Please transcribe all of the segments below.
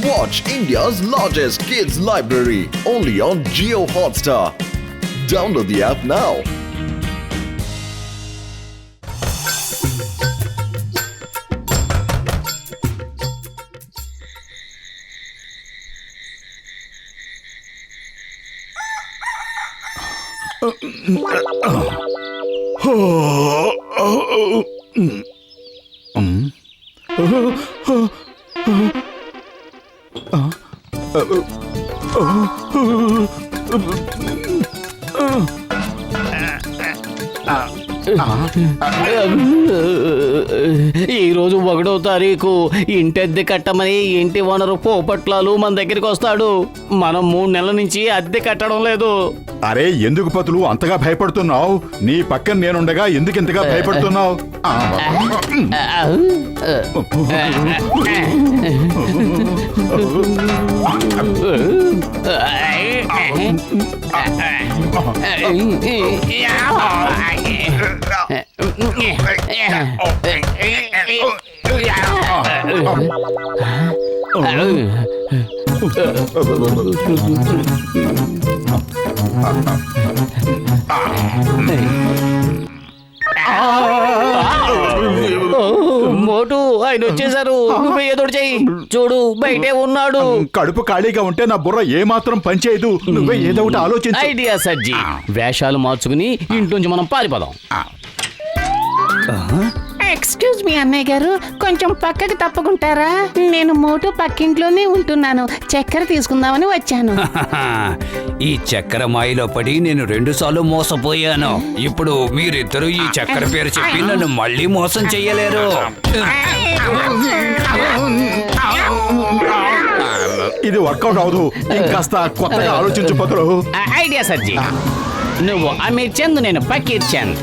Watch India's largest kids library only on Jio Hotstar. Download the app now. ఈరోజు 1వ తారీఖు ఇంటద్దె కట్టమని ఇంటి ఓనరు పోపట్లాలు మన దగ్గరికి వస్తాడు. మనం 3 నెలల నుంచి అద్దె కట్టడం లేదు. అరే ఎందుకు పతులు అంతగా భయపడుతున్నావు? నీ పక్కన నేనుండగా ఎందుకు ఇంతగా భయపడుతున్నావు? మోటు ఆయన వచ్చేసారు. నువ్వే ఏదో చెయ్యి. చూడు బయటే ఉన్నాడు. కడుపు ఖాళీగా ఉంటే నా బుర్ర ఏమాత్రం పనిచేయదు. నువ్వే ఏదో ఒకటి ఆలోచించు. ఐడియా సజ్జి. వేషాలు మార్చుకుని ఇంట్లోంచి మనం పారిపోదాం. ఎక్స్క్యూజ్ మీ అన్నయ్య గారు, కొంచెం పక్కకి తప్పుకుంటారా? నేను మోటు పక్కింట్లోనే ఉంటున్నాను. చక్కెర తీసుకుందామని వచ్చాను. ఈ చక్కెర మాయలో పడి నేను 2 సార్లు మోసపోయాను. ఇప్పుడు మీరిద్దరూ ఈ చక్కెర పేరు చెప్పి నన్ను మళ్ళీ మోసం చెయ్యలేరు. ఇది వర్కౌట్ అవదు. ఇంకాస్త కొత్తగా ఆలోచించు పతులు. ఐడియా సజ్జి. నువ్వు అమీర్ చంద్, నేను ఫకీర్ చంద్.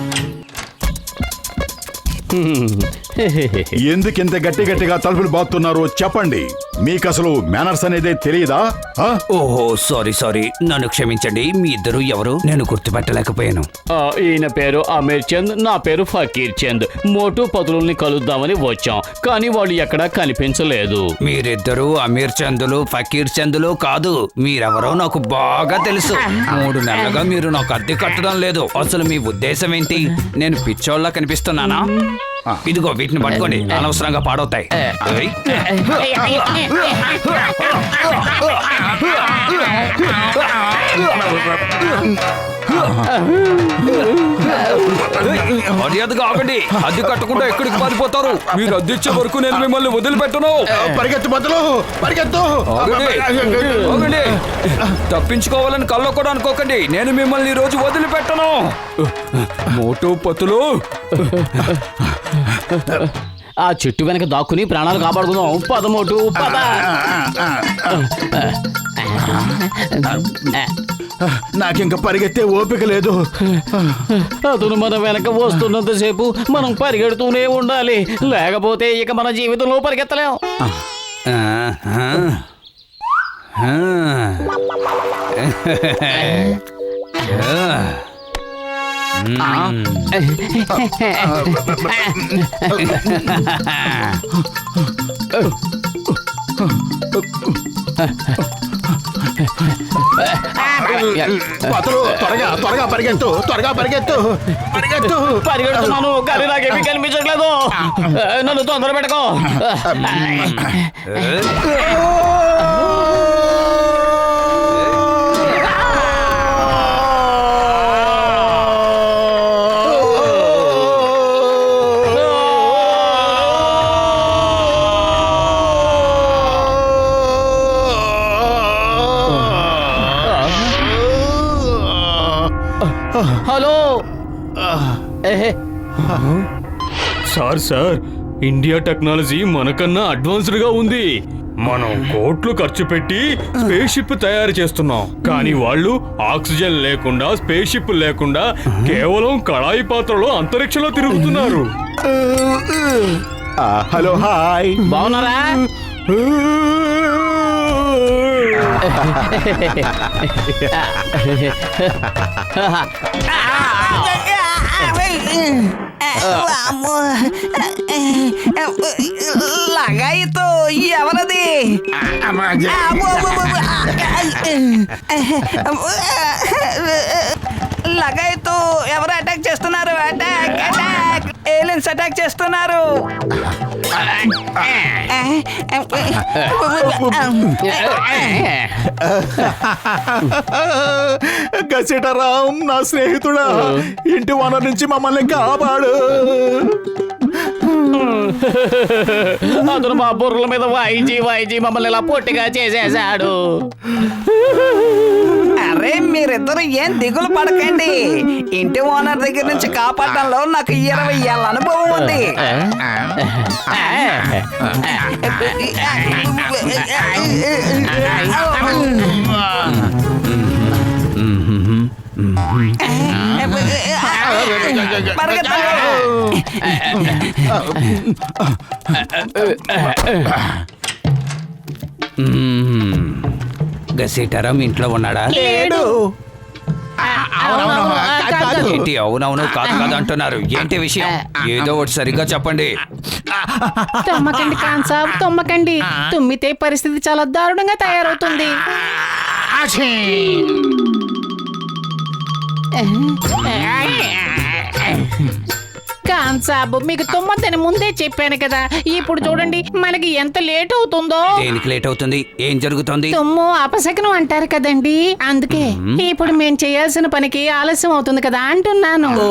ఎందుకింత గట్టి గట్టిగా తలుపులు బాతున్నారు చెప్పండి. మీకు అసలు మేనర్స్ అనేదే తెలియదా? ఓహో సారీ, నన్ను క్షమించండి. మీ ఇద్దరు ఎవరు? నేను గుర్తుపెట్టలేకపోయాను. ఈయన పేరు అమీర్ చంద్, నా పేరు ఫకీర్ చంద్. మోటు పతులని కలుద్దామని వచ్చాం, కానీ వాళ్ళు ఎక్కడా కనిపించలేదు. మీరిద్దరు అమీర్ చందులు ఫకీర్ చందులు కాదు. మీరెవరో నాకు బాగా తెలుసు. 3 నెలలుగా మీరు నాకు అద్దె కట్టడం లేదు. అసలు మీ ఉద్దేశం ఏంటి? నేను పిచ్చోళ్ళ కనిపిస్తున్నానా? ఇదిగో వీటిని పట్టుకోండి, అనవసరంగా పాడవుతాయి. మర్యాదగా ఆగండి. అద్దె కట్టకుండా ఎక్కడికి పారిపోతారు? మీరు అద్దె ఇచ్చే వరకు నేను మిమ్మల్ని వదిలిపెట్టను. పరిగెత్తు బదులు పరిగెత్తు. ఆగండి. తప్పించుకోవాలని కల్లో కూడా అనుకోకండి. నేను మిమ్మల్ని ఈ రోజు వదిలిపెట్టను. మోటు పతులు, ఆ చెట్టు వెనక దాక్కుని ప్రాణాలు కాపాడుకుందాం. పదమోటు పద. నాకింక పరిగెత్తే ఓపిక లేదు. అతను మన వెనక వస్తున్నంతసేపు మనం పరిగెడుతూనే ఉండాలి, లేకపోతే ఇక మన జీవితంలో పరిగెత్తలేం. పతులు త్వరగా పరిగెత్తు. పరిగెడుతున్నాను కానీ నాకేమీ కనిపించట్లేదు. నన్ను తొందర పెట్టుకో. హలో సార్, ఇండియా టెక్నాలజీ మనకన్నా అడ్వాన్స్డ్ గా ఉంది. మనం కోట్లు ఖర్చు పెట్టి స్పేస్ షిప్ తయారు చేస్తున్నాం, కానీ వాళ్ళు ఆక్సిజన్ లేకుండా, స్పేస్ షిప్ లేకుండా కేవలం కళాయి పాత్రలో అంతరిక్షంలో తిరుగుతున్నారు. హలో, హాయ్, బాగున్నారా? లగాయితో ఎవరది? లగాయితో ఎవరు అటాక్ చేస్తున్నారు? అటాక్ అటాక్ ఏలియన్స్ అటాక్ చేస్తున్నారు. గసిటరాం నా స్నేహితుడా, ఇంటి ఓనర్ నుంచి మమ్మల్ని కాపాడు. అతను మా బుర్రల మీద వాయించి మమ్మల్ని ఇలా పొట్టిగా చేసేశాడు. అరే మీరిద్దరు ఏం దిగులు పడకండి. ఇంటి ఓనర్ దగ్గర నుంచి కాపాడడంలో నాకు 20 ఏళ్ళ అనుభవం ఉంది. గసీటారాం ఇంట్లో ఉన్నాడా? లేడు. ఏంటి అవునవును కాదు కాదు అంటున్నారు? ఏంటి విషయం? ఏదో ఒకటి సరిగ్గా చెప్పండి. తమ్మకండి కాన్సాబ్, తమ్మకండి. తుమ్మితే పరిస్థితి చాలా దారుణంగా తయారవుతుంది. కాన్సాబ్, మీకు తుమ్మద్దని ముందే చెప్పాను కదా. ఇప్పుడు చూడండి మనకి ఎంత లేట్ అవుతుందో. దేనికి లేట్ అవుతుంది? ఏం జరుగుతుంది? తుమ్ము అపశకనం అంటారు కదండి, అందుకే ఇప్పుడు మేము చేయాల్సిన పనికి ఆలస్యం అవుతుంది కదా అంటున్నాను. ఓ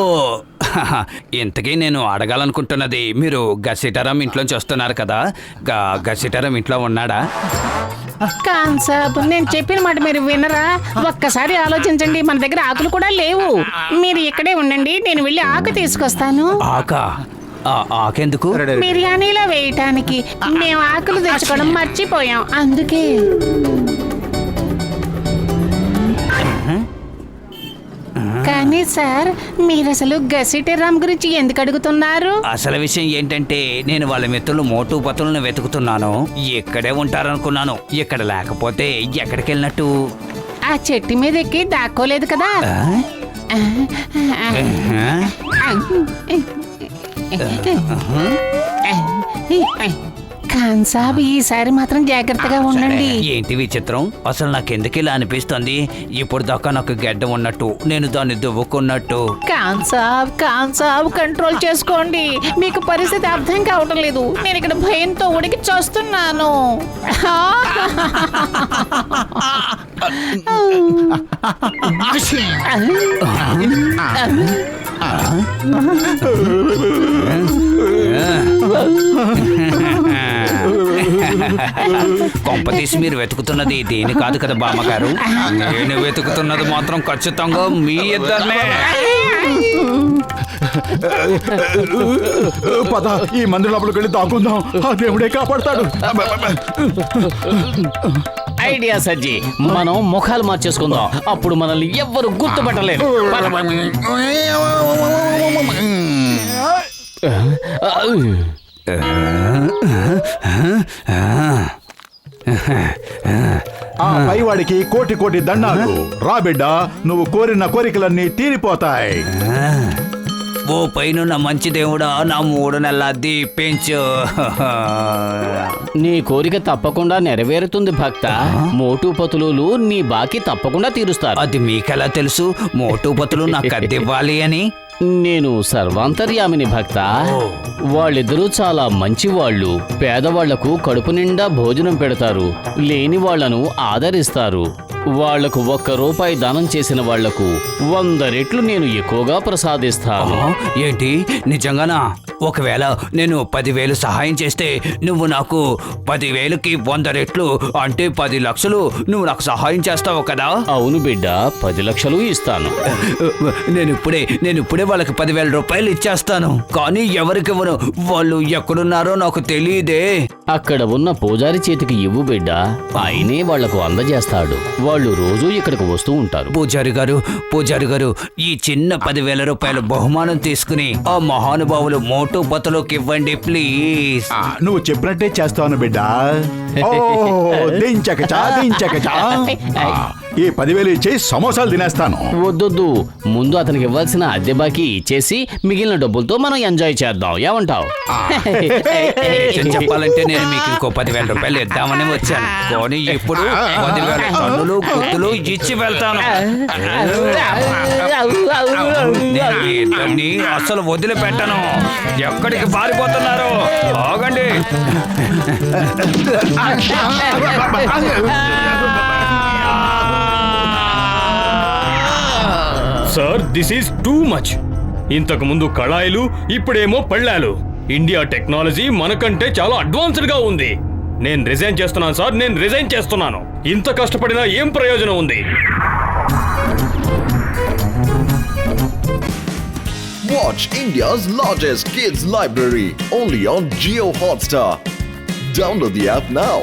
ఇంతకీ నేను అడగాలనుకుంటున్నది, మీరు గసీటారాం ఇంట్లోంచి వస్తున్నారు కదా, గసీటారాం ఇంట్లో ఉన్నాడా? కాన్సాబ్, నేను చెప్పిన మాట మీరు వినరా? ఒక్కసారి ఆలోచించండి. మన దగ్గర ఆకులు కూడా లేవు. మీరు ఇక్కడే ఉండండి, నేను వెళ్ళి ఆకు తీసుకొస్తాను. ఆకెందుకు? బిర్యానీలో వేయటానికి. మేము ఆకులు తెచ్చుకోవడం మర్చిపోయాం, అందుకే. కానీ సార్, మీరు అసలు గసిటరామ్ గురించి ఎందుకు అడుగుతున్నారు? అసలు విషయం ఏంటంటే, నేను వాళ్ళ మిత్రులు మోటు పతులను వెతుకుతున్నాను. ఇక్కడే ఉంటారనుకున్నాను. ఇక్కడ లేకపోతే ఎక్కడికి వెళ్ళినట్టు? ఆ చెట్టు మీద ఎక్కి దాక్కోలేదు కదా. కాన్సాబ్, ఈసారి మాత్రం జాగ్రత్తగా ఉండండి. ఏంటి విచిత్రం? అసలు నాకెందుకు ఇలా అనిపిస్తుంది? ఇప్పుడు దాకా నాకు గడ్డ ఉన్నట్టు, నేను దాన్ని దువ్వుకున్నట్టు. కాన్సాబ్ కంట్రోల్ చేసుకోండి. మీకు పరిస్థితి అర్థం కావటం లేదు. నేను ఇక్కడ భయంతో ఉడికి చూస్తున్నాను. కొంపతీసి మీరు వెతుకుతున్నది దేని కాదు కదా బామ్మగారు? నేను వెతుకుతున్నది మాత్రం ఖచ్చితంగా మీ ఇద్దరినే. పద, ఈ మందిరం లోపలికి వెళ్ళి దాక్కుందాం. ఆ దేవుడే కాపాడతాడు. ఐడియా సజ్జి, మనం ముఖాలు మార్చేసుకుందాం. అప్పుడు మనల్ని ఎవ్వరు గుర్తుపట్టలేరు. ఆ పైవాడికి కోటి కోటి దండాలు. రా బిడ్డ, నువ్వు కోరిన కోరికలన్నీ తీరిపోతాయి. ఓ పైన మంచి దేవుడా, నా 3 నెలల అద్దె పెంచు. నీ కోరిక తప్పకుండా నెరవేరుతుంది భక్త. మోటు పతులు నీ బాకీ తప్పకుండా తీరుస్తారు. అది మీకెలా తెలుసు మోటు పతులు నాకు అద్దె ఇవ్వాలి అని? నేను సర్వాంతర్యామిని భక్త. వాళ్ళిద్దరూ చాలా మంచి వాళ్ళు. పేదవాళ్లకు కడుపు నిండా భోజనం పెడతారు, లేని వాళ్లను ఆదరిస్తారు. వాళ్లకు 1 రూపాయి దానం చేసిన వాళ్లకు 100 రెట్లు నేను ఎక్కువగా ప్రసాదిస్తాను. ఏంటి నిజంగానా? ఒకవేళ నేను 10,000 సహాయం చేస్తే నువ్వు నాకు 10,000కి 100 రెట్లు అంటే 10 లక్షలు నువ్వు నాకు సహాయం చేస్తావు కదా? అవును బిడ్డ, 10 లక్షలు ఇస్తాను. నేను ఇప్పుడే వాళ్ళకి 10,000 రూపాయలు ఇచ్చేస్తాను. కానీ ఎవరికివ్వను, వాళ్ళు ఎక్కడున్నారో నాకు తెలియదే. అక్కడ ఉన్న పూజారి చేతికి ఇవ్వు బిడ్డ, ఆయనే వాళ్లకు అందజేస్తాడు. వాళ్ళు రోజూ ఇక్కడికి వస్తూ ఉంటారు. పూజారి గారు, ఈ చిన్న 10,000 రూపాయల బహుమానం తీసుకుని ఆ మహానుభావులు మోటు పతులోకి ఇవ్వండి ప్లీజ్. నువ్వు చెప్పినట్టే చేస్తాను బిడ్డ. ఓ, దించకచా. ఈ 10,000 ఇచ్చి సమోసాలు తినేస్తాను. వద్దొద్దు, ముందు అతనికి ఇవ్వాల్సిన అద్దె బాకీ ఇచ్చేసి మిగిలిన డబ్బులతో మనం ఎంజాయ్ చేద్దాం, ఏమంటావ్? నిజం చెప్పాలంటే నేను మీకు ఇంకో 10,000 రూపాయలు ఇద్దామని వచ్చాను, కానీ ఇప్పుడు 10,000 టన్నులు గుత్తులు ఇచ్చి వెళ్తాను. నేను మీ ఇద్దరిని అసలు వదిలిపెట్టను. ఎక్కడికి పారిపోతున్నారు? ఆగండి. Sir, this is too much. ఇంతకు ముందు కళాయిలు, ఇప్పుడేమో పళ్ళాలు. ఇండియా టెక్నాలజీ మనకంటే చాలా అడ్వాన్స్డ్ గా ఉంది. నేను రిజైన్ చేస్తున్నాను సార్, నేను రిజైన్ చేస్తున్నాను. ఇంత కష్టపడినా ఏం ప్రయోజనం ఉంది? Watch India's largest kids library only on Geo Hotstar. Download the app now.